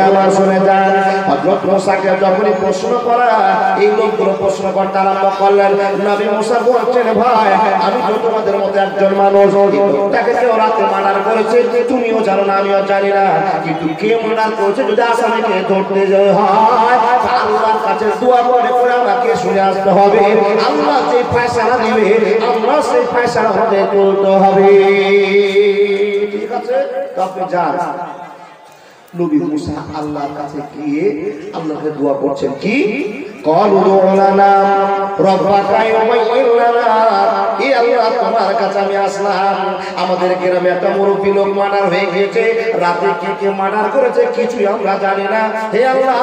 আমার শুনে যান, হযরত মুসাকে যখনই প্রশ্ন করা এই লোকগুলো প্রশ্ন করতে আরম্ভ করলেন, নবী মুসা বলছেন ভাই আমি তো তোমাদের মতো একজন মানুষ, তাকে কেউ রাতে মার্ডার করেছে তুমিও জানো না আমিও জানি না, কিন্তু কে মার্ডার করেছে যদি আসামিকে ধরতে হয় আল্লাহর কাছে দোয়া করে করে আমাকে শুনে আসতে হবে, আল্লাহ যে ফয়সালা দিবে আমরা সেই ফয়সালা হতে চলতে হবে। ঠিক আছে তো আপনি যান। নবী মুসা আল্লাহর কাছে গিয়ে আল্লাহকে দোয়া করছেন কি ক্বালু লানা রাব্বাকা ইউবাইয়িন লানা, হে আল্লাহ তোমার কাছে আমি আসলাম, আমাদের গ্রামে একটা মুরব্বী লোক মার্ডার হয়ে গিয়েছে, রাতে কে মার্ডার করেছে কিছুই আমরা জানি না, হে আল্লাহ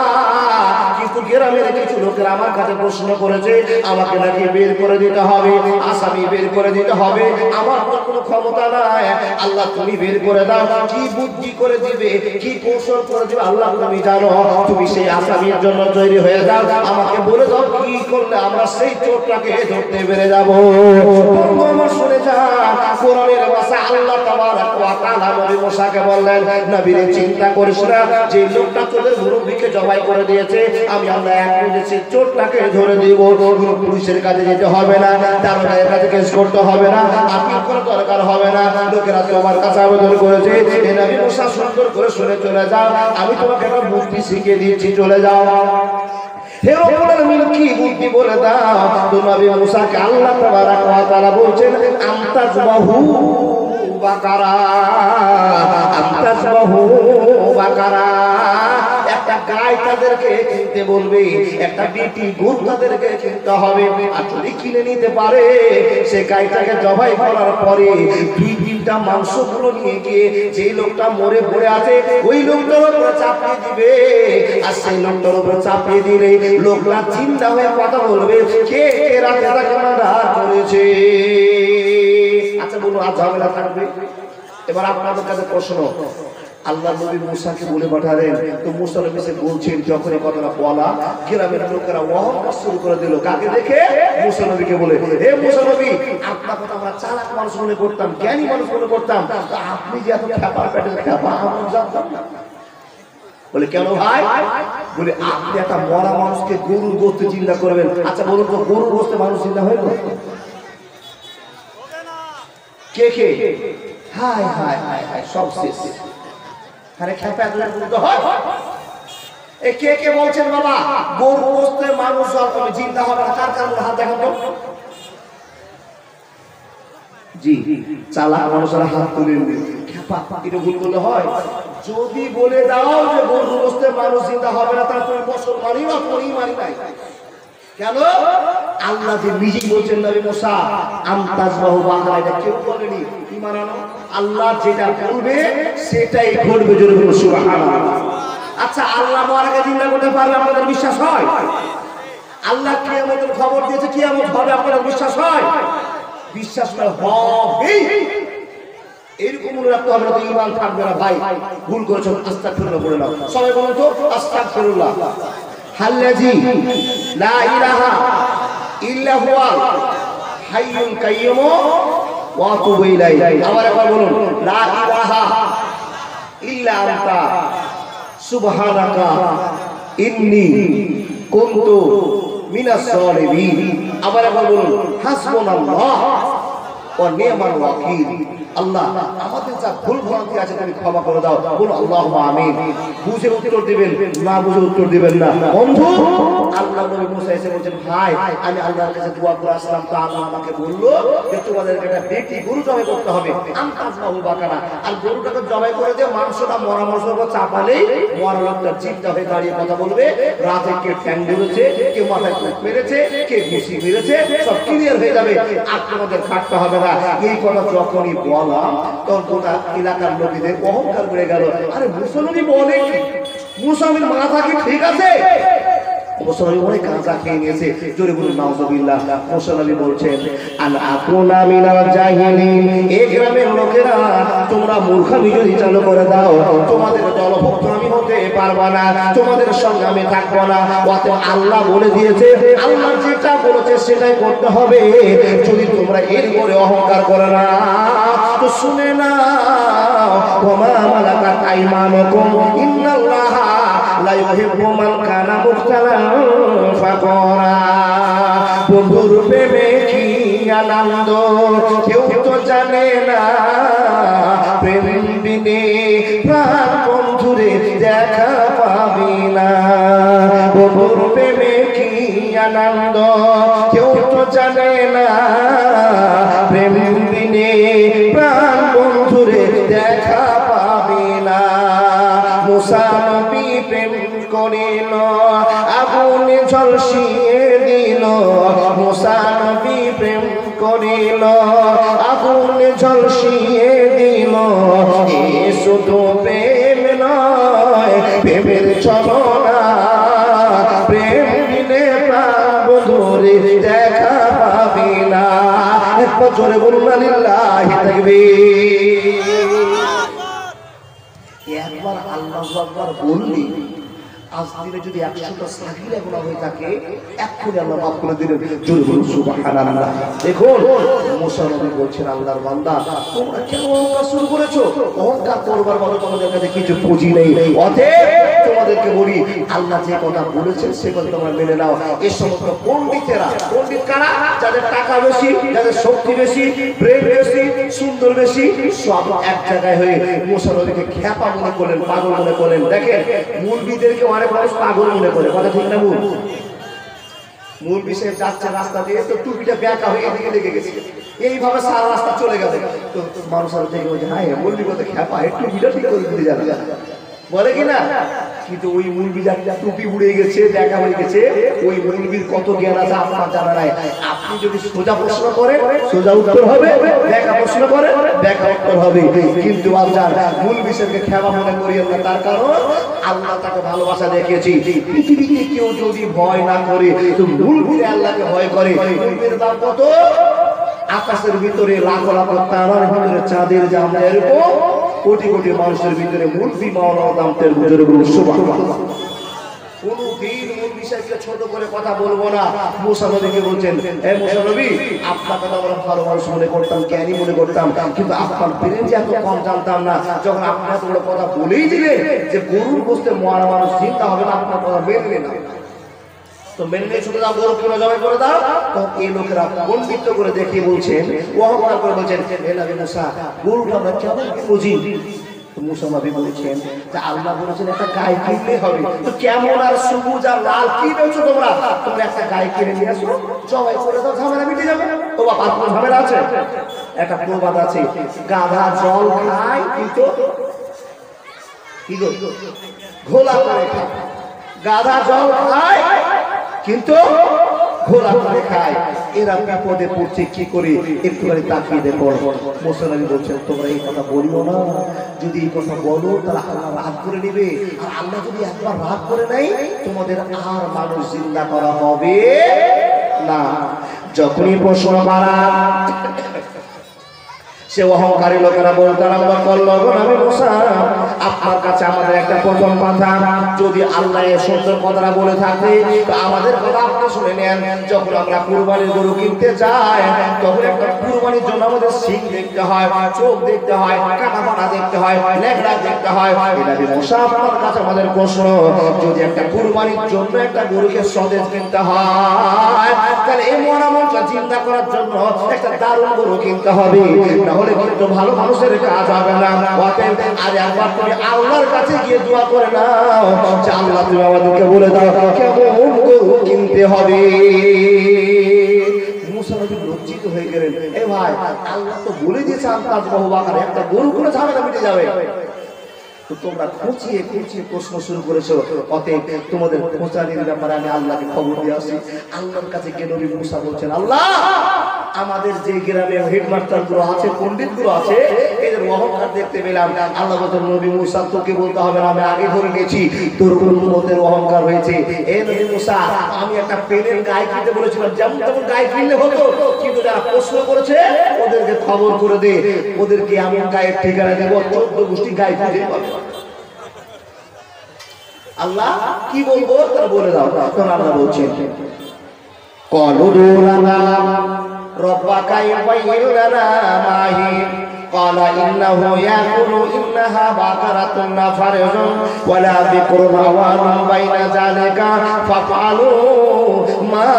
কিন্তু গ্রামের কিছু লোকের আমার কাছে প্রশ্ন করেছে আমাকে নাকি বের করে দিতে হবে, আসামি বের করে দিতে হবে, আমার কোনো ক্ষমতা নাই, আল্লাহ তুমি বের করে দাও, কি বুদ্ধি করে দিবে কি কৌশল করে দিবে আল্লাহ তুমি জানো, তুমি সেই আসামির জন্য তৈরি হয়ে যাও, আমাকে বলে দাও কি করলে আমরা সেই চোরটাকে ধরতে পেরে যাব। আমার শুনে যা কোরআনের ভাষা আল্লাহ তাবারক ওয়া তাআলা নবী মুসাকে বললেন নবীরে চিন্তা করিস না, যে লোকটা তোদের মুরব্বিকে জবাই করে দিয়েছে আমি আল্লাহ এক মিনিটে চোরটাকে ধরে দিব, কোনো পুলিশের কাছে যেতে হবে না, দারোগার কাছে কেস করতে হবে না, আপিল করার দরকার হবে না, লোকেরা তোমার কাছে আবেদন করেছে এই নবী মুসা সুন্দর করে শুনে চলে যাও, আমি তোমাকে একটা বুদ্ধি শিখিয়ে দিয়েছি চলে যাও। হে রব্বুল আলামিন কি বুদ্ধি বলে দাও, তো নবী মুসাকে আল্লাহ তাবারক ওয়া তাআলা বলছেন আমতাজবাহু বাকারা, আমতাজবাহু বাকারা, একটা গায় তাদেরকে কিনতে বলবে, একটা বিটি গরু তাদেরকে কিনতে হবে, আর যদি কিনে নিতে পারে সে গায়টাকে জবাই করার পরে দুই তিনটা মাংসগুলো নিয়ে গিয়ে যে লোকটা মরে পড়ে আছে ওই লোকটার উপরে চাপিয়ে দিবে, আর সেই লোকটার উপরে চাপিয়ে দিলে লোকটা চিন্তা হয়ে কথা বলবে কে রাতে তাকে মার্ডার করেছে। আচ্ছা বলুন আজ ঝামেলা থাকবে। এবার আপনাদের কাছে প্রশ্ন, আল্লাহ নবী মুসাকে বলে পাঠালেন, তো মুসা নবী সে বলছেন যখন এই কথাটা বলা গ্রামের লোকেরা অহংকার শুরু করে দিল, কাকে দেখে? মুসা নবীকে বলে, হে মুসা নবী আপনার কথা আমরা চালাক মানুষ মনে করতাম, জ্ঞানী মানুষ মনে করতাম, তো আপনি যে এত খেপা পেটের খেপা আমরা জানতাম না। বলে কেন ভাই? বলে আপনি একটা মরা মানুষকে গরুর গোশতে চিন্তা করবেন, আচ্ছা বলুন তো গরুর গোশতে মানুষ চিন্তা হয় না? কে কে? হায় হায় হায় হায় সব শেষ। আরে খেপা এত হয় এ কে কে বলছেন বাবা গরু গোশতে মানুষ তুমি চিন্তা হবে না, কার কার হাত দেখান তো। জি চালাক মানুষেরা হাত তুলে খেপা এটা ভুল বললে হয়? যদি বলে দাও যে গরু গোশতে মানুষ চিন্তা হবে না তাহলে তুমি মুসলমানই না, তুমি মানি নাই কেন? আল্লাহ যে নিজেই বলছেন নবী মুসা আমতাজবাহু বাকারা, এটা কেউ বলেনি, ঈমান আনো আল্লাহ যেটা বলবে সেটাই ঘটবে, জোরে বলুন সুবহানাল্লাহ। আচ্ছা আল্লাহ মরাকে চিন্তা করতে পারবে আপনাদের বিশ্বাস হয়? আল্লাহ কিয়ামতের খবর দিয়েছে কিয়ামত হবে আপনাদের বিশ্বাস হয়? বিশ্বাস না হবে এরকম মনে রাখতে হবে না, তো ঈমান থাকবে না ভাই। ভুল করেছেন আস্তাগফিরুল্লাহ বলে নাও, সবাই বলুন তো আস্তাগফিরুল্লাহ। হাল্লাযী লা ইলাহা ইল্লা হুয়া হাইয়ুল কাইয়্যুম ওয়া আতুবু ইলাইহি। আবার একবার বলুন লা ইলাহা ইল্লা আনতা সুবহানাকা ইন্নী কুনতু মিনাস সালিমিন। আবার একবার বলুন হাসবুনাল্লাহ ওয়া নি'মাল ওয়াকিল। আল্লাহ আমাদের যা ভুল ভ্রান্তি আছে তুমি ক্ষমা করে দাও, বলো আল্লাহুম্মা আমিন। বুঝে উত্তর দিবেন, না বুঝে উত্তর দিবেন না। বন্ধু আল্লাহ নবী মুসা এসে বলছেন ভাই আমি আল্লাহর কাছে দোয়া করে আসলাম, তো আল্লাহ আমাকে বললো যে তোমাদেরকে একটা বেটি গরু জবাই করতে হবে, আমতাজবাহু বাকারা, আর গরুটাকে জবাই করে দিয়ে মাংসটা মরা মাংসের উপর চাপালেই মরা লোকটা জিন্দা হয়ে দাঁড়িয়ে কথা বলবে, রাতে কে ঠ্যাং ধরেছে, কে মাথায় কোপ মেরেছে, কে ঘুষি মেরেছে সব ক্লিয়ার হয়ে যাবে, আর তোমাদের কাটতে হবে না। এই কথা যখনই বললাম তখন গোটা এলাকার লোকেদের অহংকার বেড়ে গেল। আরে মুসলমান বলে কি, মুসলমান মাথা কি ঠিক আছে? মুসলমান অনেক গাঁজা খেয়ে নিয়েছে, জোরে বলুন নাউজুবিল্লাহ। মুসলমান বলছেন আন আকুনা মিনাল জাহিলিন, এই গ্রামের লোকেরা তোমরা মূর্খামি যদি চালু করে দাও তোমাদের দলভুক্ত আমি হতে পারবো না, তোমাদের সঙ্গে আমি থাকবো না। অতএব আল্লাহ বলে দিয়েছে, আল্লাহ যেটা বলেছে সেটাই করতে হবে, যদি তোমরা এর উপরে অহংকার করে না তো শুনে না ওয়া মা মালাকাত আইমানুকুম ইন্নাল্লাহা আল্লাহ ইউহিব্বু মান কানা মুখতালান ফাকরা। বন্ধুর প্রেমে কি আনন্দ কেউ তো জানে না, প্রেম বিনে প্রাণ বন্ধুরে দেখা পাবি না। বন্ধুর প্রেমে কি আনন্দ কেউ তো জানে না, প্রেম বিনে প্রাণ বন্ধুরে দেখা পাবি না। মুসা নবী প্রেম করিল আগুনে ঝলসিয়ে দিল। মুসা নবী প্রেম করিল আগুনে ঝলসিয়ে দিল। এ শুধু প্রেম নয়, প্রেমের ছলনা। প্রেম বিনে প্রাণ বন্ধুরে দেখা পাবি না। একবার জোরে বলুন লিল্লাহি তাকবীর। একবার আল্লাহু আকবার বললি, আজ দিনে যদি 100টা সাগীরা গুনাহ হয়ে থাকে, এক্ষুনি আল্লাহ মাফ করে দিলেন। জোরে বলুন সুবহানাল্লাহ। দেখুন মুসা নবী বলছেন, আল্লাহর বান্দা তোমরা কেন অহংকার শুরু করেছো? অহংকার করবার মতো তোমাদের কাছে কিছু পুঁজি নেই। অতএব তোমাদেরকে বলি, আল্লাহ যে কথা বলেছেন সে কথা তোমরা মেনে নাও। এই সমস্ত পণ্ডিতেরা, পণ্ডিত কারা? যাদের টাকা বেশি, যাদের শক্তি বেশি, ব্রেন বেশি, সুন্দর বেশি, সব এক জায়গায় হয়ে মুসা নবীকে খ্যাপা মনে করলেন, পাগল মনে করলেন। দেখেন মুলবিদেরকে অনেক মানুষ পাগল মনে করে, কথা ঠিক না? মূল বিষয়ে যাচ্ছে রাস্তা দিয়ে, তো টুপিটা ব্যাকা হয়ে এদিকে লেগে গেছে, এইভাবে সারা রাস্তা চলে গেছে। তো মানুষ আর দেখে বলছে, হ্যাঁ মুলবি কথা খ্যাপা, একটু টুপিটা ঠিক করে দিতে যাবে, বলে কিনা? কিন্তু ওই মুলবি যার টুপি উড়ে গেছে, দেখা হয়ে গেছে, ওই মুলবির কত জ্ঞান আছে আপনার জানা নাই। আপনি যদি সোজা প্রশ্ন করেন সোজা উত্তর হবে, দেখা প্রশ্ন করেন দেখা উত্তর হবে। কিন্তু আপনার মূল বিষয়কে খেলা মনে করিয়েন না, তার কারণ আল্লাহ তাকে ভালোবাসা দেখিয়েছি। পৃথিবীতে কেউ যদি ভয় না করে তো মূলবিরে আল্লাহকে ভয় করে। মূলবির দাম কত? আকাশের ভিতরে লাখো লাখো তারার ভিতরে চাঁদের দাম এরকম, কোটি কোটি মানুষের ভিতরে মুলবি মাওলানা দামতের ভিতরে সুবহানাল্লাহ। কোনদিন মূল বিষয়কে ছোট করে কথা বলবো না। মুসা নবীকে বলছেন, হে মুসা নবী, আপনার কথা আমরা ভালো মানুষ মনে করতাম, জ্ঞানী মনে করতাম, কিন্তু আপনার ব্রেন যে এত কম জানতাম না। যখন আপনি এত বড় কথা বলেই দিলেন যে গরুর গোশতে মরা মানুষ চিন্তা হবে না, আপনার কথা মেনে না, তো মেনে ছুটে দাও, গরু কিনে জবাই করে দাও। তো এই লোকেরা বন্দিত্ব করে দেখিয়ে বলছেন, অহংকার করে বলছেন, হে নবী মুসা, গরুটা আমরা কেমন বুঝি? মুসা নবী বলেছেন যে আল্লাহ বলেছেন একটা গাই কিনলে হবে। তো কেমন আর সবুজ আর লাল কি বেচো তোমরা? তোমরা একটা গাই কিনে নিয়ে আসো, জবাই করে দাও, ঝামেলা মিটে যাবে। ও বাবা, আপনার ঝামেলা আছে? একটা প্রবাদ আছে, গাধা জল খায় কিন্তু কি গো ঘোলা করে খায়। গাধা জল খায় কিন্তু ঘোলা করে খায়। এরা বিপদে পড়ছে কি করে, একটুখানি তাকিয়ে দেখো। মুসা নবী বলছেন, তোমরা এই কথা বলিও না। যদি এই কথা বলো তাহলে আল্লাহ রাগ করে নেবে, আর আল্লাহ যদি একবার রাগ করে নেয় তোমাদের আর মানুষ জিন্দা করা হবে না। যখনই প্রশ্ন করা সে অহংকারী লোকেরা বলতে আরম্ভ করলো, নবী মুসা, আপনার কাছে আমাদের একটা প্রথম কথা, যদি আল্লাহ এই সুন্দর কথাটা বলে থাকে তো আমাদের কথা আপনি শুনে নেন। যখন আমরা কুরবানির গরু কিনতে যাই, তখন একটা কুরবানির জন্য আমাদের শিং দেখতে হয়, চোখ দেখতে হয়, কাটামাটা দেখতে হয়, লেগড়া দেখতে হয়। নবী মুসা, আপনার কাছে আমাদের প্রশ্ন, যদি একটা কুরবানির জন্য একটা গরুকে সতেজ কিনতে হয়, তাহলে এই মরামনটা চিন্তা করার জন্য একটা দারুণ গরু কিনতে হবে, নাহলে কিন্তু ভালো মানুষের কাজ হবে না। অতএব আজ একবার তুমি আল্লাহর কাছে গিয়ে দোয়া করে নাও যে আল্লাহ তুমি আমাদেরকে বলে দাও কেমন গরু কিনতে হবে। মুসা নবী লজ্জিত হয়ে গেলেন, এ ভাই, আল্লাহ তো বলে দিয়েছে আন্তাজ বহুবাকারে একটা গরু করে ঝামেলা মিটে যাবে। তো তোমরা খুঁচিয়ে খুঁচিয়ে প্রশ্ন শুরু করেছো, অতএব তোমাদের খোঁচানির ব্যাপারে আমি আল্লাহকে খবর দিয়ে আসি। আল্লাহর কাছে গিয়ে নবী মুসা বলছেন, আল্লাহ, আমাদের যে গ্রামে হেডমাস্টার গুলো আছে, পণ্ডিত গুলো আছে, এদের অহংকার দেখতে পেলাম। আল্লাহ বলছেন, নবী মুসা, তোকে বলতে হবে না, আমি আগে ধরে নিয়েছি, তোর উম্মতের অহংকার হয়েছে। এ নবী মুসা, আমি একটা পেনের গায়ে কিনতে বলেছিলাম, যেমন তেমন গায়ে কিনলে হতো, কিন্তু যারা প্রশ্ন করেছে ওদেরকে খবর করে দে, ওদেরকে এমন গায়ের ঠিকানা দেবো 14 গোষ্ঠী গায়ে খুঁজে পাবে। আল্লাহ কি বলবো তারা বলে দাও। তখন আল্লাহ বলছেন, কলু দুরানা রব্বাকা ইয়াবাইয়িন লানা মাহি قال إنه يأكل إنها بقرة فارغ ولا بكر عوان بين ذلك فافعلوا ما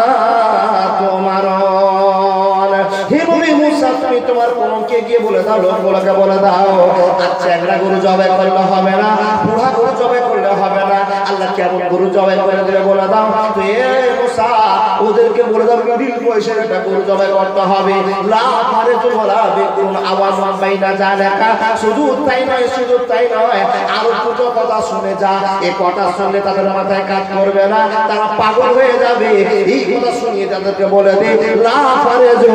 تؤمرون হে নবী মুসা তুমি তোমার কওমকে গিয়ে বলে দাও লোকগুলোকে বলে দাও আচ্ছা একটা গরু জবাই করলে হবে না বুড়া গরু জবাই করলে হবে না আল্লাহ কেমন গরু জবাই করে দিলে বলে দাও তো এ মুসা ওদেরকে বলে দাও মিডিল বয়সের একটা গরু জবাই করতে হবে লা ফারেজু ওয়ালা বিকুন আওয়াজ বাইনা জালাকা শুধু তাই নয় আরো দুটো কথা শুনে যা এই কথা শুনলে তাদের মাথায় কাজ করবে না তারা পাগল হয়ে যাবে এই কথা শুনিয়ে তাদেরকে বলে দে লা ফারেজু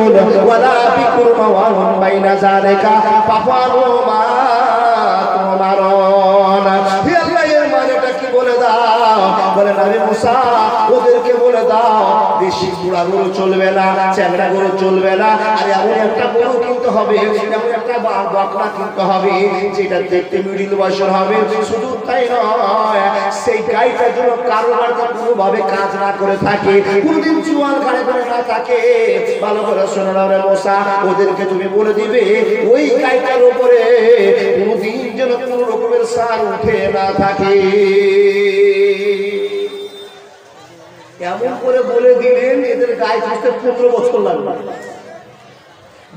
ওয়ালা বিকুন আওয়াজ বাইনা জালাকা ফাফালু মা তুমারুন হে আল্লাহ এর মানেটা কি বলে দাও বলে নবী মুসা ওদেরকে বলে দাও বেশি বুড়া গরু চলবে না চ্যাংড়া গরু চলবে না আর এমন একটা গরু কিনতে হবে এমন একটা বকনা কিনতে হবে যেটা দেখতে মিডিল বয়সের হবে শুধু তাই নয় সেই গাইটার জন্য কারোবার কোনোভাবে কাজ না করে থাকে কোনদিন চুয়াল ঘাড়ে করে না থাকে ভালো করে শোনো না রে মুসা ওদেরকে তুমি বলে দিবে ওই গাইটার উপরে কোনদিন যেন কোনো রকমের সার উঠে না থাকে এমন করে বলে দিলেন এদের গায়ে আসতে 15 বছর লাগবে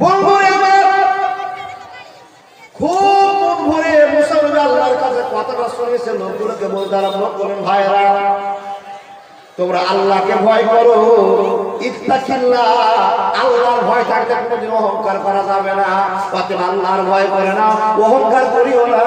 বলবো এবার খুব মন ভরে মুসা নবী আল্লাহর কাছে কথাটা শুনেছে লোকগুলোকে বলতে আরম্ভ করেন ভাইরা তোমরা আল্লাহকে ভয় করো ইত্তাকিল্লাহ আল্লাহর ভয় থাকলে কোনোদিন অহংকার করা যাবে না অতএব আল্লাহর ভয় করে না অহংকার করিও না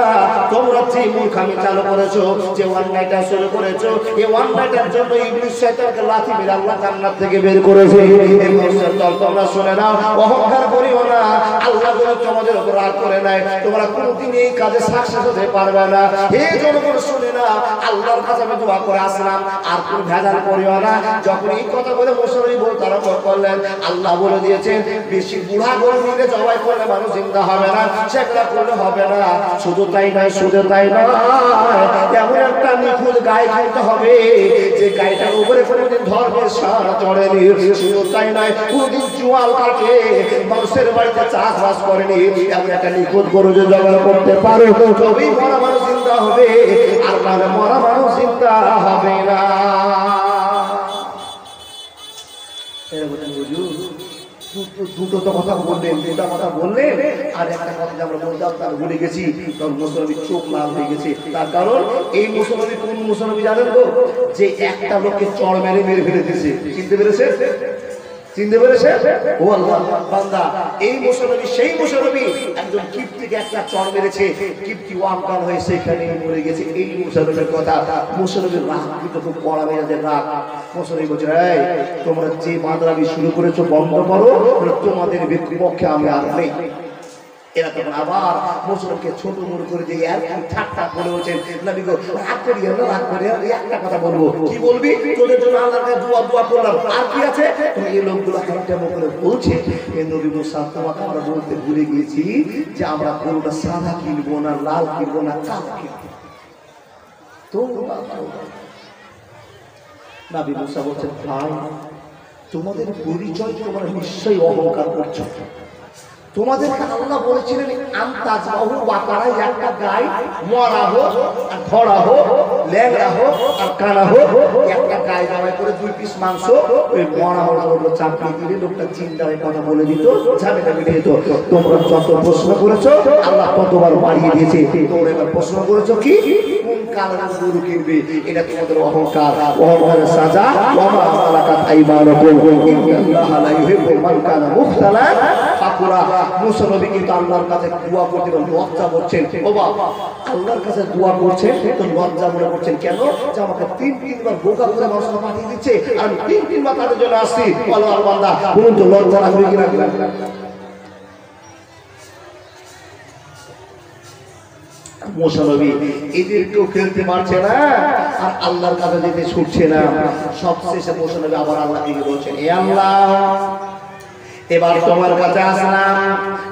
তোমরা যে মূর্খামি চালু করেছো যে অন্যায়টা শুরু করেছো এই অন্যায়টার জন্য ইবলিস শয়তানকে লাথি মেরে আল্লাহ জান্নাত থেকে বের করেছে এই মানুষের দল তোমরা শুনে নাও অহংকার করিও না আল্লাহ যেন তোমাদের উপর রাগ করে নাই তোমরা কোনোদিন এই কাজে সাকসেস হতে পারবে না এই জনগণ শুনে না আল্লাহর কাছে আমি দোয়া করে আসলাম আর কোন ভেজাল করিও না যখন এই কথা বলে মুসলমান বলতে আরম্ভ করলেন আল্লাহ বলে দিয়েছেন বেশি বুড়া গরু নিয়ে জবাই করলে মানুষ জিন্দা হবে না সেগুলা করলে হবে না শুধু তাই নয় এমন একটা নিখুঁত গায়ে কিনতে হবে যে গায়েটার উপরে কোনোদিন ধর্মের সার চড়েনি শুধু তাই নয় কোনোদিন চুয়াল কাটে মানুষের বাড়িতে চাষবাস করেনি এমন একটা নিখুঁত গরু যে জবাই করতে পারো তবেই মরা মানুষ জিন্দা হবে আর মানে মরা মানুষ জিন্দা হবে না দুটো তো কথা বললেন দুটা কথা বললেন আর একটা কথা যে আমরা বলতাম তার ভুলে গেছি তখন মুসলমানের চোখ লাল হয়ে গেছে তার কারণ এই মুসলমান কোন মুসলমান জানেন তো যে একটা লোককে চড় মেরে ফেলে দিয়েছে চিনতে পেরেছে ও আল্লাহ বান্দা এই মুসলমান সেই মুসলমান একজন কিপ্তিকে একটা চড় মেরেছে কিপ্তি ওয়ামকান হয়ে সেখানে মরে গেছে এই মুসলমানের কথা মুসলমানের রাগ কিন্তু খুব কড়া মেজাজের রাগ মুসলমান বলছে এই তোমরা যে মাদ্রাবি শুরু করেছো বন্ধ করো তোমাদের পক্ষে আমি আর নেই এরা তখন আবার মুসলমানকে ছোট মনে করে দিয়ে ঠাট্টা করে বলছেন নবী গো রাগ করিও না একটা কথা বলবো কি বলবি তোদের জন্য আল্লাহর কাছে দোয়া করলাম আর কি আছে তুমি এই লোকগুলো হাতে করে বলছে এই নবী মুসা তোমাকে আমরা বলতে ভুলে গিয়েছি যে আমরা গরুটা সাদা কিনবো না লাল কিনবো না কালো কিনবো তো নবী মুসা বলছেন ভাই তোমাদের পরিচয় তোমরা নিশ্চয়ই অহংকার করছো তোমাদেরকে আল্লাহ বলেছিলেন আমতাজবাহু বাকারায় একটা গাই মরা হোক আর ধরা হোক ল্যাংড়া হোক আর কানা হোক একটা গায়ে জবাই করে 2 পিস মাংস ওই মরা হোক চাপিয়ে দিলে লোকটা চিন্তা হয়ে কথা বলে দিত ঝামেলা মিটে যেত তোমরা যত প্রশ্ন করেছো আল্লাহ ততবার বাড়িয়ে দিয়েছে তোমরা এবার প্রশ্ন করেছো কি কোন কালার গরু কিনবে এটা তোমাদের অহংকারের সাজা ওয়া মা মালাকাত আইমানুকুম ইন্নাল্লাহা লা ইউহিব্বু মান কানা মুখতালান ফাকুরা মুসা নবী কিন্তু আল্লাহর কাছে দোয়া করতে লজ্জা করছেন ও বাবা আল্লাহর কাছে দোয়া করছেন তো লজ্জা মনে করছেন কেন যে আমাকে 3 বার বোকা করে মানুষকে পাঠিয়ে দিচ্ছে আর আমি 3 বার তাদের জন্য আসছি আল্লাহর বান্দা বলুন তো লজ্জা লাগবে কি লাগবে মুসা নবী এদেরকেও খেলতে পারছে না আর আল্লাহর কাছে যেতে ছুটছে না সবশেষে মুসা নবী আবার আল্লাহকে বলছেন এ আল্লাহ এবার তোমার কাছে আসলাম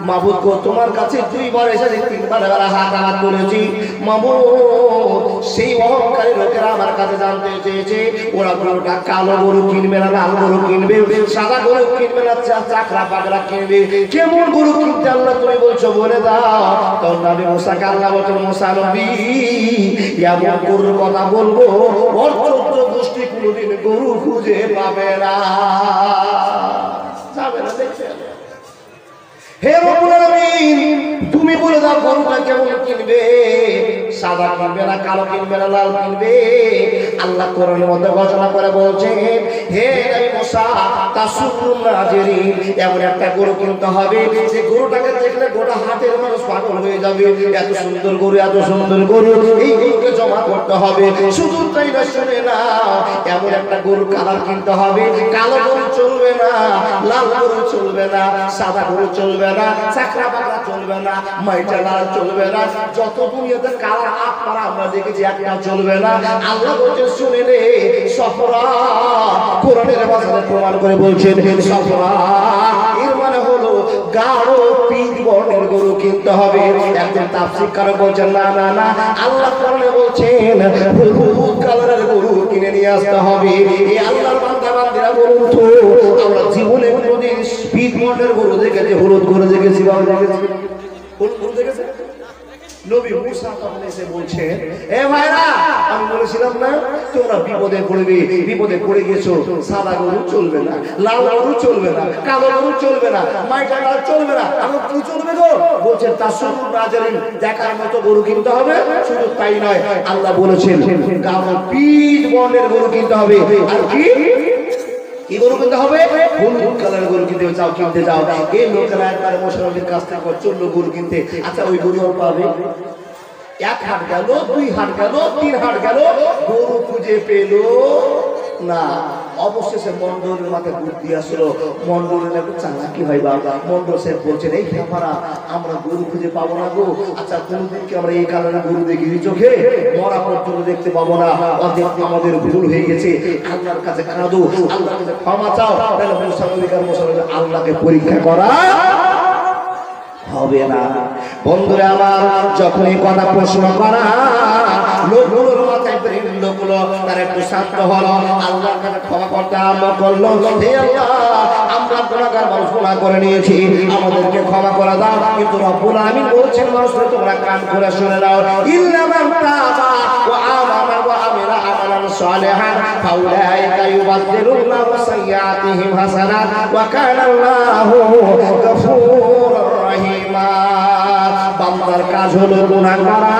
মাবুদ গো, তোমার কাছে দুইবার এসেছি, তিনবার হাত হাত করেছি মাবুদ। সেই অহংকারী লোকেরা আমার কাছে জানতে চেয়েছে ওরা গরুটা কালো গরু কিনবে না, লাল গরু কিনবে, সাদা গরু কিনবে না, চাকরা পাকড়া কিনবে, কেমন গরু কিনতে আল্লাহ তুমি বলছো বলে দাও। তখন নবী মুসাকে আল্লাহ বলছেন, মুসা নবী এমন গরুর কথা বলবো ওর 14 গোষ্ঠী কোনোদিন গরু খুঁজে পাবে না, যাবে না। দেখছে হে রব্বুল আলামিন, তুমি বলে দাও গরুটা কেমন কিনবে, সাদা কিনবে না, কালো কিনবে না, লাল কিনবে। আল্লাহ কোরআনের মধ্যে ঘোষণা করে বলছেন, হে নবী মুসা তাসুরুন নাজিরিন, এমন একটা গরু কিনতে হবে যে গরুটাকে দেখলে গোটা হাতের মানুষ পাগল হয়ে যাবে। এত সুন্দর গরু, এত সুন্দর গরু, এই গরুকে জমা করতে হবে। শুধু তাই না, শুনে না, এমন একটা গরু কালার কিনতে হবে, কালো গরু চলবে না, লাল গরু চলবে না, সাদা গরু চলবে না, চাকরা বাকরা চলবে না, মাইটা লাল চলবে না, যত দুনিয়াতে কালার আপনারা আমরা দেখেছি একটা চলবে না। আল্লাহ বলছেন শুনে রে সফরা, কোরআনের ভাষায় প্রমাণ করে বলছেন সফরা এর মানে হলো গাঢ় পিঙ্ক বর্ণের গরু কিনতে হবে। একজন তাফসীরকার বলছেন না না না, আল্লাহ কোরআনে বলছেন হলুদ কালারের গরু কিনে নিয়ে আসতে হবে। এই আল্লাহর বান্দা বান্দীরা বলুন তো, আমরা জীবনে কোনোদিন পিঙ্ক বর্ণের গরু দেখেছি, হলুদ গরু দেখেছি, বাবা দেখেছি, হলুদ গরু দেখেছি? নবী মুসা তখন এসে বলছে, এ ভাইরা আমি বলেছিলাম না তোমরা বিপদে পড়বে, বিপদে পড়ে গেছো, সাদা গরু চলবে না, লাল গরু চলবে না, কালো গরু চলবে না, মাইটা লাল চলবে না, আমার কি চলবে গো? বলছে তাসুরুন নাজিরিন, দেখার মতো গরু কিনতে হবে। শুধু তাই নয়, আল্লাহ বলেছেন গাঢ় পিচ বর্ণের গরু কিনতে হবে। আর কি কি গরু কিনতে হবে? হলুদ কালার গরু কিনতে চাও, কিনতে যাও। এই লোকেরা একবারে মুশরিকদের কাছ থেকে চললো গরু কিনতে। আচ্ছা ওই গরু পাবে, এক হাট গেল, 2 হাট গেল, 3 হাট গেল, গরু খুঁজে পেল না। অবশেষে মন্ডলের মাথায় বুদ্ধি আসলো, মন্ডলের একটু চালাকি হয় বাবা। মন্ডল সাহেব বলছেন, এই ব্যাপারা আমরা গরু খুঁজে পাবো না গো। আচ্ছা কোনদিন কি আমরা এই কারণে গরু দেখিনি চোখে, মরা পর্যন্ত দেখতে পাবো না, আমাদের ভুল হয়ে গেছে, আল্লাহর কাছে কাঁদো, আল্লাহর কাছে ক্ষমা চাও। তাহলে আল্লাহকে পরীক্ষা করা হবে না। বন্ধুরা আমার, যখন এই কথা প্রশ্ন করা লোকগুলোর মাথায় লোকগুলো তার একটু শান্ত হলো, আল্লাহর কাছে ক্ষমা করতে আরম্ভ করলো। হে আল্লাহ, আমরা গুনাহগার মানুষ, গুনাহ করে নিয়েছি, আমাদেরকে ক্ষমা করে দাও। কিন্তু রব্বুল আলামিন বলছেন, মানুষরা তোমরা কান করে শুনে নাও, ইল্লা মান তাবা ওয়া আমানা ওয়া আমিলা আমালান সালিহান ফাউলাইকা ইউবাদদিলুল্লাহু সাইয়্যাতিহিম হাসানাত ওয়া কানা আল্লাহু গফুরুর রহিমা। বান্দার কাজ হলো গুনাহ করা,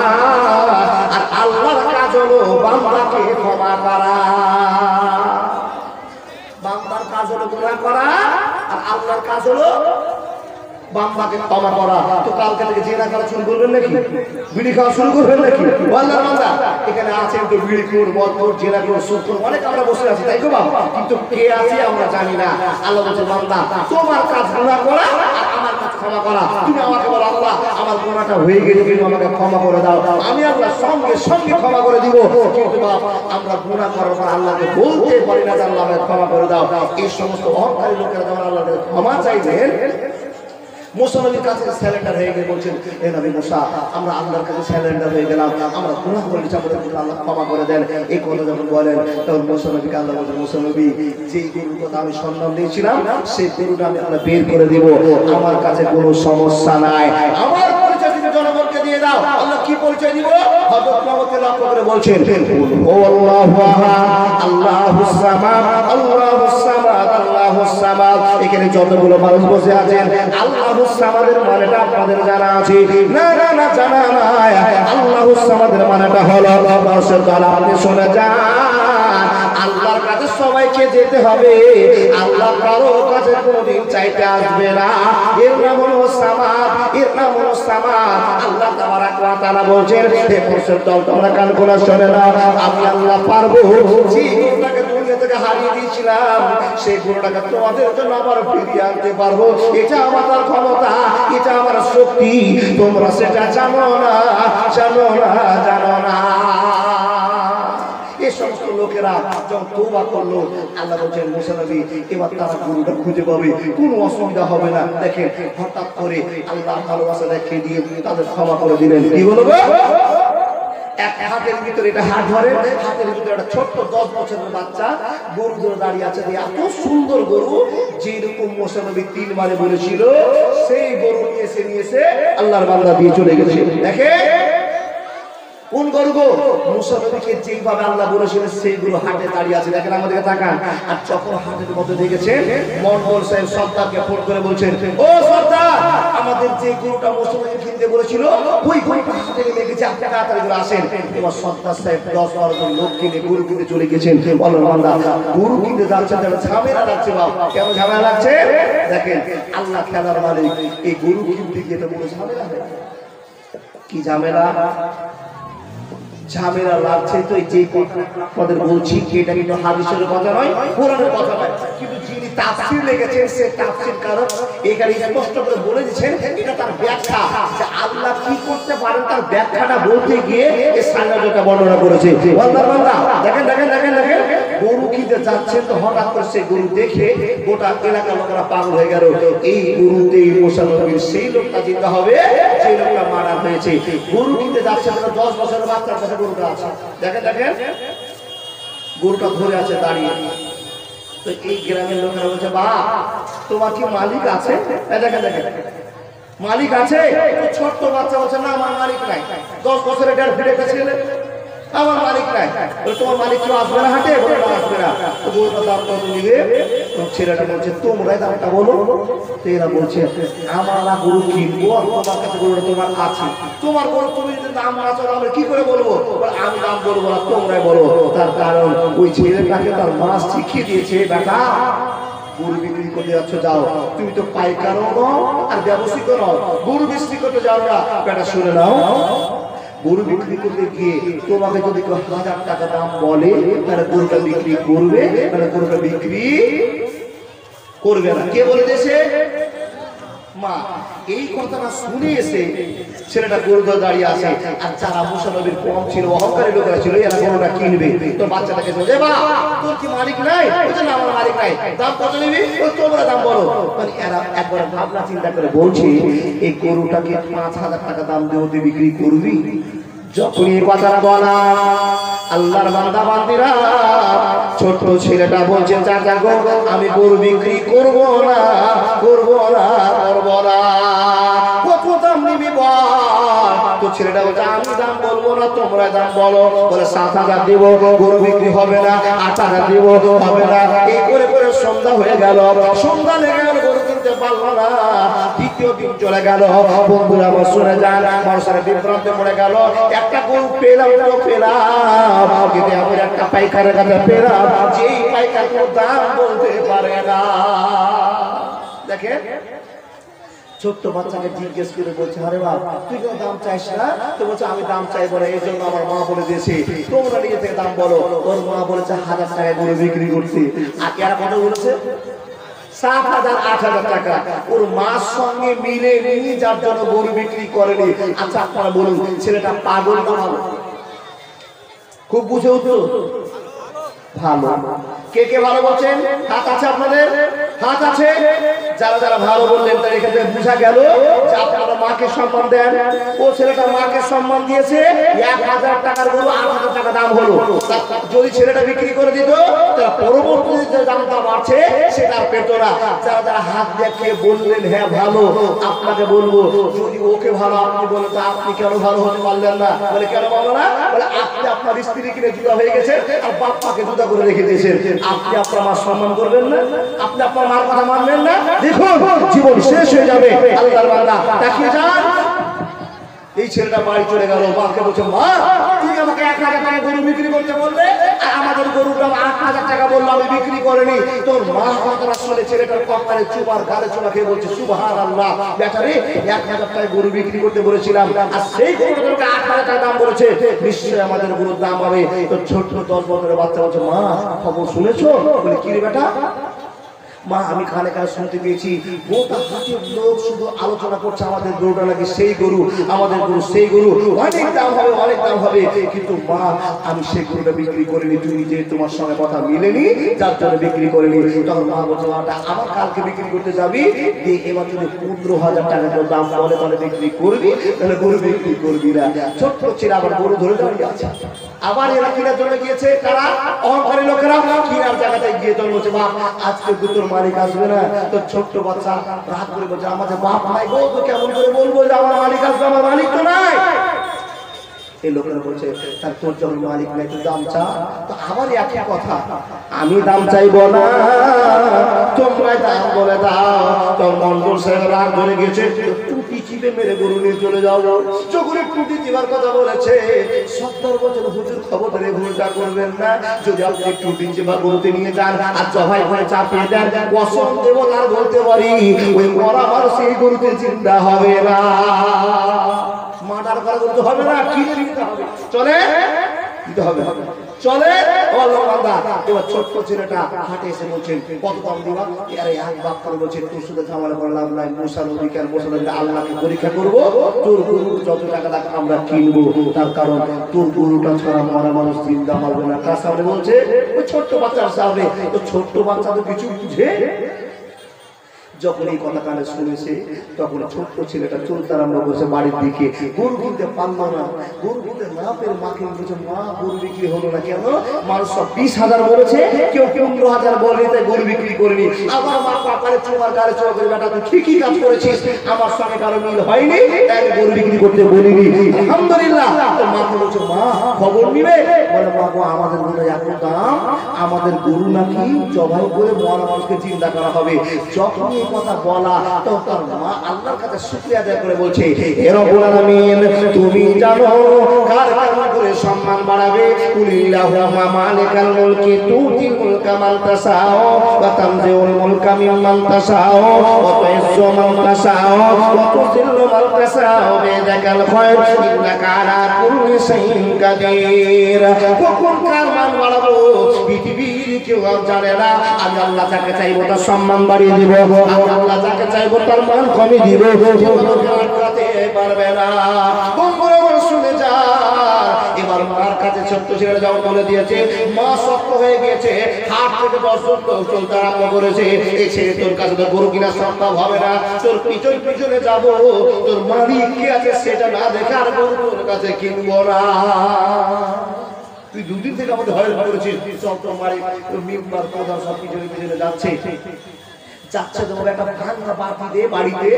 আর আল্লাহর কাজ হলো বান্দাকে ক্ষমা করা। বান্দার কাজ হলো গুনাহ করা, আর আল্লাহর কাজ হলো বান্দাকে ক্ষমা করা। তো কালকে থেকে জেনা করা শুরু করবেন নাকি? বিড়ি খাওয়া শুরু করবেন নাকি? আল্লাহর বান্দা এখানে আছেন তো, বিড়ি খোর, মদ খোর, জেনা খোর, সুদ খোর, অনেক আমরা বসে আছি, তাই তো বাবা? কিন্তু কে আছে আমরা জানি না। আল্লাহ বলছে, বান্দা তোমার কাজ গুনাহ করা, আর আমার কাজ ক্ষমা করা। তুমি আমাকে বলো, আল্লাহ আমার গুনাহটা হয়ে গেছে, তুমি আমাকে ক্ষমা করে দাও। আমি আল্লাহ সঙ্গে সঙ্গে ক্ষমা করে দিব। কিন্তু বাবা আমরা গুনাহ করার পর আল্লাহকে বলতে পারি না যে আল্লাহ আমাকে ক্ষমা করে দাও। এই সমস্ত অহংকারী লোকেরা যখন আল্লাহকে ক্ষমা চাইছেন, মুসা নবীর কাছে স্যালেন্ডার হয়ে গিয়ে বলছেন, এ নবী মুসা, আমরা আল্লাহর কাছে স্যালেন্ডার হয়ে গেলাম, আমরা গুনাহ করেছি, আমাদের আল্লাহ ক্ষমা করে দেন। এই কথা যখন বলেন, তখন মুসা নবীকে আল্লাহ বলছেন, মুসা নবী, যেই গরুর কথা আমি সন্ধান দিয়েছিলাম সেই গরুটা আমি আল্লাহ বের করে দিব, আমার কাছে কোনো সমস্যা নাই। আমার পরিচয় তুমি জনগণকে দিয়ে দাও। আল্লাহ কি পরিচয় দিব? হযরত মুহাম্মদকে লক্ষ্য করে বলছেন, ও আল্লাহু আহাদ, আল্লাহুস সামাদ, আল্লাহুস সামাদ, আল্লাহুস সামাদ। এখানে যতগুলো মানুষ বসে আছেন, আল্লাহুস সামাদের মানেটা আপনাদের জানা আছে? না না না, জানা নাই। আল্লাহুস সামাদের মানেটা হলো, মানুষের দল আপনি শুনে যান, আল্লাহর কাছে সবাইকে যেতে হবে, আল্লাহ কারো কাছে কোনোদিন চাইতে আসবে না। এর নাম হলো সামাদ, এর নাম হলো সামাদ। আল্লাহ তাবারাক ওয়া তাআলা বলেন, হে মানুষের দল তোমরা কান খোলা শুনে নাও, আমি আল্লাহ পারবো যে গুণটাকে দুনিয়া থেকে হারিয়ে দিয়েছিলাম, সেই গুণটাকে তোমাদের জন্য আবার ফিরিয়ে আনতে পারবো। এটা আমার ক্ষমতা, এটা আমার শক্তি, তোমরা সেটা জানো না, জানো না, জানো না। সমস্ত লোকেরা যখন তওবা করলো, আল্লাহ বলেন মুসা নবী এবার তারা গরুটা খুঁজে পাবে, কোনো অসুবিধা হবে না। দেখেন হঠাৎ করে আল্লাহ ভালোবাসা দেখিয়ে দিয়ে তাদের ক্ষমা করে দিলেন। কি বলবো, এক হাতের ভিতরে এটা হাত ধরে, হাতের ভিতরে একটা ছোট্ট 10 বছরের বাচ্চা গরু ধরে দাঁড়িয়ে আছে। এত সুন্দর গরু, যেরকম মুসা নবী 3 বারে বলেছিল সেই গরু নিয়ে এসে আল্লাহর বান্দা দিয়ে চলে গেছে। দেখে কোন গরু গো, মুসা নবীকে যেইভাবে আল্লাহ বলেছিলেন সেইগুলো হাটে দাঁড়িয়ে আছে। দেখেন আমাদেরকে তাকান। আর যখন হাটের মধ্যে দেখেছেন, মন্ডল সাহেব সর্দারকে ফোন করে বলছেন, ও সর্দার, আমাদের যে গরুটা মুসা নবী কিনতে বলেছিল ওই গরুটা হাটে লেগেছে, আপনি তাড়াতাড়ি করে আসেন। এবার সর্দার সাহেব 10-12 জন লোক কিনে গরু কিনতে চলে গেছেন। আল্লাহর বান্দা গরু কিনতে যাচ্ছেন, তাহলে ঝামেলা লাগছে। বাবা কেন ঝামেলা লাগছে? দেখেন আল্লাহ খেলার মালিক, এই গরু কিনতে গিয়ে তো কোনো ঝামেলা হয়। কি ঝামেলা? ঝামেলা লাগছে তো এই যে কথাদের বলছি, এটা কিন্তু হাদিসের কথা নয়, কোরআনের কথা নয়, কিন্তু যিনি তাফসীর লিখেছেন সে তাফসীর কারণ এখানে স্পষ্ট করে বলে দিয়েছেন, এটা তার ব্যাখ্যা, যে আল্লাহ কি করতে পারেন তার ব্যাখ্যাটা বলতে গিয়ে এই সাইনাজটা বর্ণনা করেছে। আল্লাহর বান্দা দেখেন দেখেন দেখেন দেখেন, গরু কিনতে যাচ্ছেন তো হঠাৎ করে সেই গরু দেখে গোটা এলাকার লোকেরা পাগল হয়ে গেল। এই গরুতেই মুসা নবীর সেই লোকটা জিন্দা হবে সেই লোকটা মারা হয়েছে। গরু কিনতে যাচ্ছেন, 10 বছরের বাচ্চার কাছে গরুটা আছে। দেখেন দেখেন গরুটা ধরে আছে দাঁড়িয়ে। তো এই গ্রামের লোকেরা বলছে, বা তোমার কি মালিক আছে? দেখেন দেখেন মালিক আছে? ছোট্ট বাচ্চা বলছে, না আমার মালিক নাই। 10 বছরের 1.5 ফিট একটা ছেলে, আমার মালিক নাই। তোমার মালিক কেউ আসবে না হাটে? বলে না আসবে না। তো গরুটার দাম কত নিবে? ছেলেটা বলছে, তোমরাই দামটা বলো। তো এরা বলছে, আমরা গরু কিনবো, তোমার কাছে গরুটা তোমার আছে, তোমার গরু তুমি যদি দাম না চাও আমরা কি করে বলবো? আমি দাম বলবো না, তোমরাই বলো। তার কারণ ওই ছেলেটাকে তার মা শিখিয়ে দিয়েছে, বেটা গরু বিক্রি করতে যাচ্ছ, যাও, তুমি তো পাইকারও নও আর ব্যবসায়িকও নও, গরু বিক্রি করতে যাও না। বেটা শুনে নাও, গরু বিক্রি করতে গিয়ে তোমাকে যদি 1000 টাকা দাম বলে, তাহলে গরুটা বিক্রি করবে, তাহলে গরুটা বিক্রি করবে না। কে বলে দিয়েছে? মা। এই কথাটা শুনে এসে ছেলেটা গরু ধরে দাঁড়িয়ে আছে। আর যারা মুসা নবীর কম ছিল, অহংকারী লোকেরা ছিল, এরা গরুটা কিনবে। তো বাচ্চাটাকে বলছে, বা তোর কি মালিক নাই? বলছে, না আমার মালিক নাই। দাম কত নিবি? তোমরা দাম বলো। মানে এরা একবার ভাবনা চিন্তা করে বলছে, এই গরুটাকে 5000 টাকা দাম দিয়ে তুই বিক্রি করবি? যখনই এই কথাটা বলা, আল্লাহর বান্দা বান্দিরা, ছোট্ট ছেলেটা বলছে, চাচা গো আমি গরু বিক্রি করবো না, করবো না, করবো না। কত দাম নিবি বল? তো ছেলেটা বলছে, আমি দাম বলবো না, তোমরা দাম বলো। বলে 7000 দিব, গরু বিক্রি হবে না। 8000 দিব, হবে না। এই করে করে সন্ধ্যা হয়ে গেল। সন্ধ্যা লেগে গেল, গরু কিনতে পারলো না। দ্বিতীয় দিন চলে গেল। বন্ধুরা আমার শুনে যান, মানুষের বিভ্রান্তে পড়ে গেল। একটা গরু পেলাম, কিন্তু আমি একটা পাইকারের কাছে পেলাম, যেই পাইকার কোনো দাম বলতে পারে না। দেখে ছোট্ট বাচ্চাকে জিজ্ঞেস করে বলছে, আরে বাবা তুই কেন দাম চাইস না? তো বলছে, আমি দাম চাইবো না, এই জন্য আমার মা বলে দিয়েছে তোমরা নিজে থেকে দাম বলো। ওর মা বলেছে 1000 টাকায় গরু বিক্রি করতে। আর এরা কত বলেছে? 7000, 8000 টাকা। ওর মার সঙ্গে মিলে নিয়ে যার জন্য গরু বিক্রি করেনি। আচ্ছা আপনারা বলুন, ছেলেটা পাগল না ভালো? খুব বুঝে উঠলো ভালো। কে কে ভালো বলছেন? হাত আছে আপনাদের? হাত আছে? যারা যারা ভালো বললেন তার এখানে বুঝা গেল যে আপনারা মাকে সম্মান দেন। ও ছেলেটা মাকে সম্মান দিয়েছে। 1000 টাকার গরু 8000 টাকা দাম হলো। যদি ছেলেটা বিক্রি করে দিত, তার পরবর্তীতে যে দামটা বাড়ছে সেটা আর পেত না। যারা যারা হাত দেখিয়ে বললেন হ্যাঁ ভালো, আপনাকে বলবো, যদি ওকে ভালো আপনি বলেন তো আপনি কেন ভালো হতে পারলেন না? বলে কেন ভালো না? বলে আপনি আপনার স্ত্রী কিনে জুতা হয়ে গেছেন আর বাপ্পাকে জুতা করে রেখে দিয়েছেন। আপনি আপনার মার সম্মান করবেন না? আপনি আপনার মার কথা মানবেন না? দেখুন জীবন শেষ হয়ে যাবে। আল্লাহর বান্দা তাকিয়ে যান। এই ছেলেটা বাড়ি চলে গেল। মাকে বলছে, মা তুমি আমাকে 1000 টাকা গরু বিক্রি করতে বললে, আর আমাদের গরুটা 8000 টাকা বললো, আমি বিক্রি করিনি। তোর মা কথাটা শুনে ছেলেটার কপালে চুপার গালে চুমা খেয়ে বলছে, সুবহানাল্লাহ, বেচারে 1000 টাকা গরু বিক্রি করতে বলেছিলাম, আর সেই গরুটা তোকে 8000 টাকা দাম বলেছে, নিশ্চয়ই আমাদের গরুর দাম হবে। তো ছোট্ট 10 বছরের বাচ্চা বলছে, মা খবর শুনেছো? বলে কি রে বেটা? মা আমি কানে কানে শুনতে পেয়েছি গোটা হাটের লোক শুধু আলোচনা করছে আমাদের গরুটা নাকি সেই গরু, আমাদের গরু সেই গরু, অনেক দাম হবে, অনেক দাম হবে। কিন্তু মা আমি সেই গরুটা বিক্রি করিনি, তুমি যে তোমার সঙ্গে কথা মিলেনি যার জন্য বিক্রি করিনি। তখন মা বলছে আমার কালকে বিক্রি করতে যাবি, এবার যদি 15,000 টাকা দাম বলে তাহলে বিক্রি করবি, তাহলে গরু বিক্রি করবি না। ছোট্ট ছেলে আবার গরু ধরে দাঁড়িয়ে আছে। আবার এরা কেনার জন্য গিয়েছে, তারা অহংকারী লোকেরা কেনার জায়গাতে গিয়ে তখন বলছে বাপ আজকে দুটোর মালিক আসবে না। তো ছোট্ট বাচ্চা রাত করে বলছে আমাদের বাপ নাই গো, তো কেমন করে বলবো যে আমার মালিক আসবে, আমার মালিক তো নাই। এই লোকেরা বলছে তার তোর যখন মালিক নাই তুই দাম চা। তো আবার একই কথা, আমি দাম চাইবো না, তোমরা দাম বলে দাও। তোর মন্ডল সাহেব রাগ ধরে গেছে, টুটি চিপে মেরে গরু নিয়ে চলে যাও। যখন টুটি চিপার কথা বলেছে সত্তর বছর হুজুর খবর ধরে ভুলটা করবেন না। যদি আপনি টুটি চিপা গরুতে নিয়ে যান আর জবাই করে চাপিয়ে দেন, কসম দেব আর বলতে পারি ওই মরা মানুষ এই গরুতে জিন্দা হবে না, মার্ডার করা করতে হবে না, কিনে নিতে হবে। চলে দিতে হবে, চলে। এবার ছোট্ট ছেলেটা হাটে এসে বলছেন কত দাম দিবা? আরে এক বাপ করে বলছে তোর শুধু ঝামেলা করে লাভ নাই, মশার অধিকার মশার আল্লাহকে পরীক্ষা করবো, তোর গরু যত টাকা লাগে আমরা কিনবো, তার কারণ তোর গরুটা ছাড়া মরা মানুষ চিন্তা হবে না। কার সামনে বলছে? ওই ছোট্ট বাচ্চার সামনে। তো ছোট্ট বাচ্চা তো কিছু বুঝে। যখন এই কথা কানে শুনেছে তখন ছোট্ট ছেলেটা চলতে আরম্ভ করেছে বাড়ির দিকে। গরু কিনতে পারলো না, গরু কিনতে না পেরে মাকে বলছে মা গরু বিক্রি হলো না কেন? মানুষ সব 20,000 বলেছে, কেউ 15,000 বলে তাই গরু বিক্রি করেনি। আবার মা পাকারে চোমার গাড়ি চোখ করে বেটা তুই ঠিকই কাজ করেছিস, আমার সঙ্গে কারো মিল হয়নি, তাই গরু বিক্রি করতে বলিনি। আলহামদুলিল্লাহ। মাকে বলছে মা খবর নিবে? বলে মা গো আমাদের গরু এত দাম, আমাদের গরু নাকি জবাই করে মরা মানুষকে জিন্দা করা হবে। যখন কথা বলা তো তার মা আল্লাহর কাছে শুকরিয়া আদায় করে বলছে হে রব্বুল আলামিন তুমি জানো কার কেমন করে সম্মান বাড়াবে। কুলিল্লাহুম্মা মালিকাল মুলকি তুতিল মুলকা মান তাশাউ ওয়া তানজিউল মুলকা মিম্মান তাশাউ ওয়া তুইজ্জু মান তাশাউ ওয়া তুযিল্লু মান তাশাউ বিয়াদিকাল খায়র ইন্নাকা আলা কুল্লি শাইইন কাদির। কখন কার মান বাড়াবো পৃথিবীর কেউ জানে না। আমি আল্লাহ যাকে চাইবো তার সম্মান বাড়িয়ে দিব, আল্লাহ যাকে চাইবো তার মান কমিয়ে দিব, পারবে না। শুনে যা এবার মার কাছে ছোট্ট ছেলে যাও বলে দিয়েছে, মা শক্ত হয়ে গিয়েছে, হাট থেকে 10 জন চলতে আরম্ভ করেছে। এই ছেলে তোর কাছে তো গরু কিনা সম্ভব হবে না, তোর পিছন পিছনে যাব, তোর মালিক কি আছে সেটা না দেখে আর গরু তোর কাছে কিনবো না। তুই দুদিন থেকে আমাদের হয়রান করেছিস, চল তোর মালিক মেম্বার প্রধান সব পিছনে পিছনে যাচ্ছে যাচ্ছে। তোমার একটা ভাঙা বাড়ি দিয়ে বাড়িতে,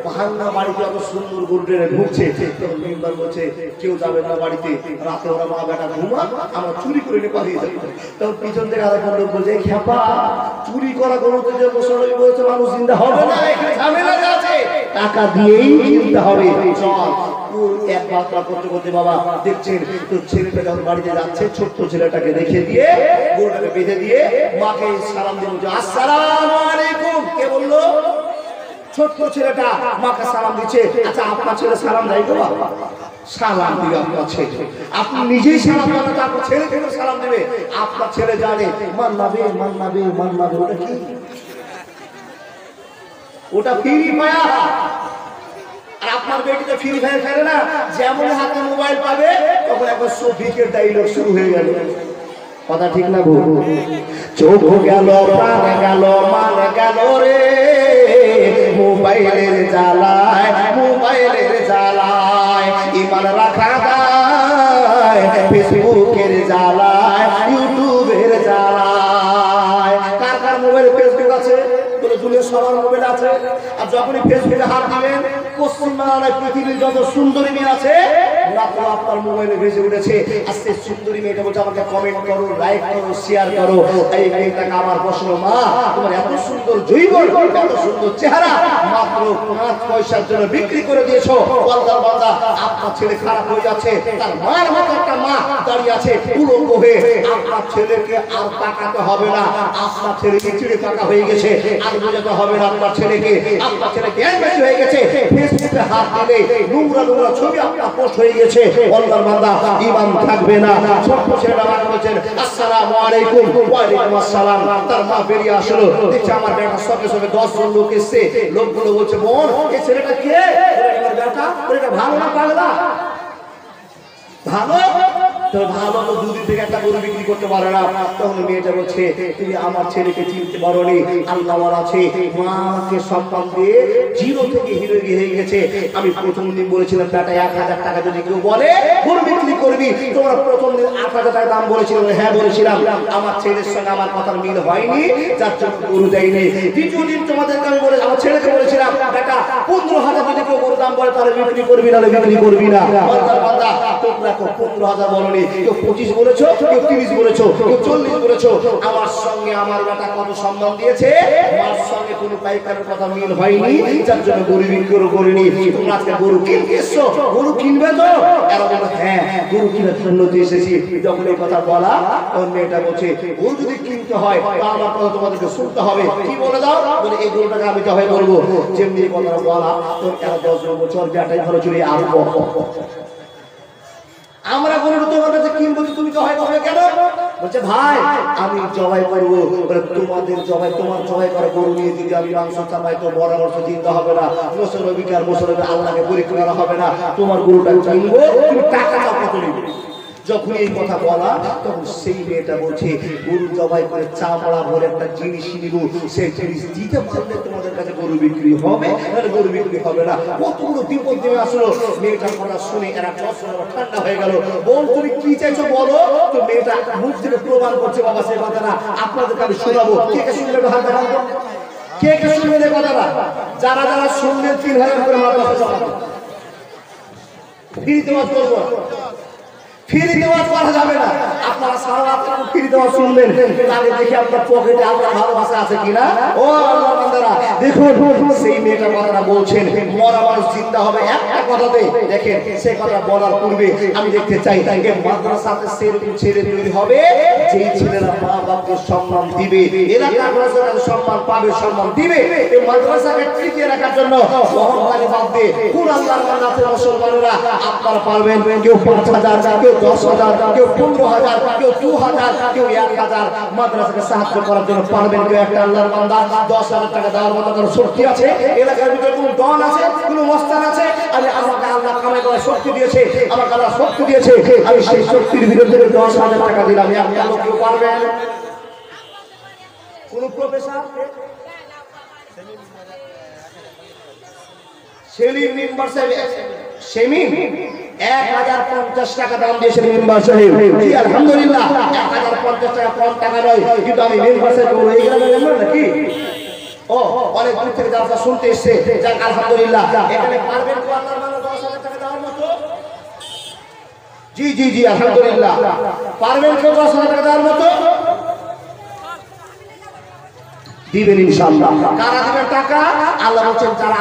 ভাঙা বাড়িতে অত সুন্দর গরুটা ঢুকছে। তখন মেম্বার বলছে কেউ যাবে না বাড়িতে, রাতে ওরা মা বেটা ঘুমা, আমরা চুরি করে নিয়ে পালিয়ে যাবো। তখন পিছন থেকে আরেকজন লোক বলছে খেপা চুরি করা গরুতে যে মুসলমান বলছে মানুষ চিন্তা হবে না, ঝামেলা আছে, টাকা দিয়েই চিন্তা হবে। চল এক বার্তা করতে করতে বাবা দেখছেন তো ছেলেটা যখন বাড়িতে যাচ্ছে, ছোট্ট ছেলেটাকে রেখে দিয়ে গরুটাকে বেঁধে দিয়ে মাকে সালাম দিয়ে বলছে আসসালামু আলাইকুম। কে বললো? ছোট্ট ছেলেটা মাকে সালাম দিচ্ছে। আচ্ছা আপনার ছেলে সালাম দেয় তো বাবা? সালাম দিবে আপনার ছেলে, আপনি নিজেই সালাম দেবেন, আপনার ছেলে কেন সালাম দেবে? আপনার ছেলে জানে মাননাবে মাননাবে মাননাবে। ওটা কি? ওটা ফ্রি ফায়ার। আর আপনার বেটিতে ফ্রি ফায়ার খেলে না, যেমন হাতে মোবাইল পাবে তখন একবার সফিকের ডায়লগ শুরু হয়ে গেল। কথা ঠিক না গো? চোখ গেল প্রাণ গেল মান গেল রে মোবাইলের জ্বালায়, মোবাইলের জ্বালায় ইমান রাখা দায়, ফেসবুকের জ্বালায়, ইউটিউবের জ্বালায়। কার কার মোবাইল ফেসবুক আছে? দুনিয়া সবার মোবাইল আছে। আর যখনই ফেসবুকে হাত দিবেন পশ্চিমবাংলায় পৃথিবীর যত সুন্দরী মেয়ে আছে আপনার মোবাইলে ভেসে উঠেছে। আজকে সুন্দরী মেয়েটা বলছে আমাকে কমেন্ট করো, লাইক করো, শেয়ার করো। এই মেয়েটাকে আমার প্রশ্ন, মা তোমার এত সুন্দর জৈবন, এত সুন্দর চেহারা মাত্র 5 পয়সার জন্য বিক্রি করে দিয়েছো। বান্দা বান্দা আপনার ছেলে খারাপ হয়ে যাচ্ছে, তার মার মতো একটা মা দাঁড়িয়ে আছে উলঙ্গ হয়ে। আপনার ছেলেকে আর তাকাতে হবে না, আপনার ছেলে চিড়ে পাকা হয়ে গেছে, আর বোঝাতে হবে না আপনার ছেলেকে। আপনার ছেলে জ্ঞান বেশি হয়ে গেছে, ফেসবুকে হাত দিলে নোংরা নোংরা ছবি আপনার পোস্ট হয়ে দিয়েছে আল্লাহর বান্দা ঈমান থাকবে না। ছোট্ট ছেলেটা আমাকে বলছেন আসসালামু আলাইকুম। ওয়া আলাইকুম আসসালাম। তার মা বেরিয়ে আসলো, দেখছে আমার বেটা সঙ্গে সঙ্গে 10 জন লোক এসছে। লোকগুলো বলছে বোন এই ছেলেটা কে? আমার বেটা। এটা ভালো না পাগলা? ভালো তো ভালো তো দুদিন থেকে একটা গরু বিক্রি করতে পারে না। তখন মেয়েটা বলছে তুমি আমার ছেলেকে চিনতে পারোনি, আল্লাহ আছে। মাকে সম্মান দিয়ে জিরো থেকে হিরো হয়ে গেছে। আমি প্রথম দিন বলেছিলাম বেটা 1000 টাকা যদি কেউ বলে গরু বিক্রি করবি, তোমরা প্রথম দিন 8000 টাকা দাম বলেছিলাম। হ্যাঁ বলেছিলাম। আমার ছেলের সঙ্গে আমার কথার মিল হয়নি, যার জন্য গরু দেয়নি। দ্বিতীয় দিন তোমাদেরকে আমি বলে আমার ছেলেকে বলেছিলাম বেটা 15000 যদি কেউ গরু দাম বলে তাহলে বিক্রি করবি, নাহলে বিক্রি করবি না। বান্দা তোমরা 15000 বলনি, কেউ 25 বলেছো, কেউ 30 বলেছো, কেউ 40 বলেছো। আমার সঙ্গে আমার বেটা কত সম্মান দিয়েছে, আমার সঙ্গে কোনো পাইকারের কথা মিল হয়নি, যার জন্য গরু বিক্রি করিনি। তোমরা আজকে গরু কিনতে এসছো, গরু কিনবে তো? এরা বলে হ্যাঁ গরু কেনার জন্য এসেছি। যখন এই কথা বলা তখন মেয়েটা বলছে গরু যদি কিনতে হয় তা আমার কথা তোমাদেরকে শুনতে হবে। কি বলে দাও? বলে এই গরুটাকে আমি জবাই করবো। যেমনি কথা বলা তখন এরা 10 বছর বেটাই ভালো চলে আসবো। আমরা গরু তোমার কাছে কিনবো, তুমি জবাই করবে কেন? বলছে ভাই আমি জবাই করবো। তোমাদের জবাই, তোমার জবাই করা গরু নিয়ে যদি আমি মাংস চাপাই তো পরামর্শ দিতে হবে না, মুসলমানকে আর মুসলমান আল্লাহকে পরীক্ষা করা হবে না। তোমার গরুটা কিনবো, তুমি টাকা চাপা করে নিবে। যখন এই কথা বলা তখন সেই মেয়েটা বলছে গরু জবাই করে চামড়া ভরে একটা জিনিস নিব, সেই জিনিস দিতে পারলে তোমাদের কাছে গরু বিক্রি হবে, নাহলে গরু বিক্রি হবে না। কতগুলো বিপদ নেমে আসলো। মেয়েটার কথা শুনে এরা ঠান্ডা হয়ে গেল। বল তুমি কি চাইছো বলো। তো মেয়েটা মুখ থেকে প্রমাণ করছে বাবা সে কথাটা আপনাদেরকে আমি শোনাবো। কে কে শুনলে হাত দেখান তো, কে কে শুনলেন এই কথাটা? যারা যারা শুনলেন 3000 করে হাত দেখান। ফ্রি দেওয়া করবো, ফ্রি দেওয়া করা যাবে না। আপনারা সারা রাত ফ্রি দেওয়া শুনবেন, আগে দেখি আপনার পকেটে আপনার ভালোবাসা আছে কিনা। ও আল্লাহ বান্দারা দেখুন সেই মেয়েটার কথাটা বলছেন মরা মানুষ জিন্দা হবে একটা কথাতে। দেখেন সেই কথা বলার পূর্বে আমি দেখতে চাই এই মাদ্রাসাতে সেরকম ছেলে তৈরি হবে যেই ছেলেরা মা বাপকে সম্মান দিবে, এলাকার মানুষের সম্মান পাবে, সম্মান দিবে। এই মাদ্রাসাকে টিকিয়ে রাখার জন্য অহংকারী বাদ দিয়ে কোন আল্লাহর বান্দাতে মুসলমানেরা আপনারা পারবেন। কেউ 5000, কেউ 10,000, কেউ 15,000, কেউ 2000, কেউ 1000 মাদ্রাসাকে সাহায্য করার জন্য পারবেন। কেউ একটা আল্লাহর বান্দা 10,000 টাকা দেওয়ার মতো কোনো শক্তি আছে? এলাকার ভিতরে কোনো ডন আছে, কোনো মস্তান আছে? আমি আমাকে আল্লাহ কামাই করার শক্তি দিয়েছে, আমাকে আল্লাহ শক্তি দিয়েছে, আমি সেই শক্তির বিরুদ্ধে 10,000 টাকা দিলাম। একটা লোক কেউ পারবেন? কোন প্রফেসর সেলিম মেম্বার সাহেব সেমিন 1050 টাকা দাম দিয়েছেন মেম্বার সাহেব। জি আলহামদুলিল্লাহ 1050 টাকা কম টাকা নয়, কিন্তু আমি মেম্বার সাহেব এই গ্রামের মেম্বার নাকি? ও অনেক দূর থেকে যারা শুনতে এসেছে, যাক আলহামদুলিল্লাহ। এখানে পারবেন তো আল্লাহর মানে 10,000 টাকা দেওয়ার মতো? জি জি জি আলহামদুলিল্লাহ। পারবেন কেউ 10,000 টাকা দেওয়ার মতো? দিবেন ইনশাআল্লাহ। কারা দিবেন টাকা? আল্লাহ বলেন যারা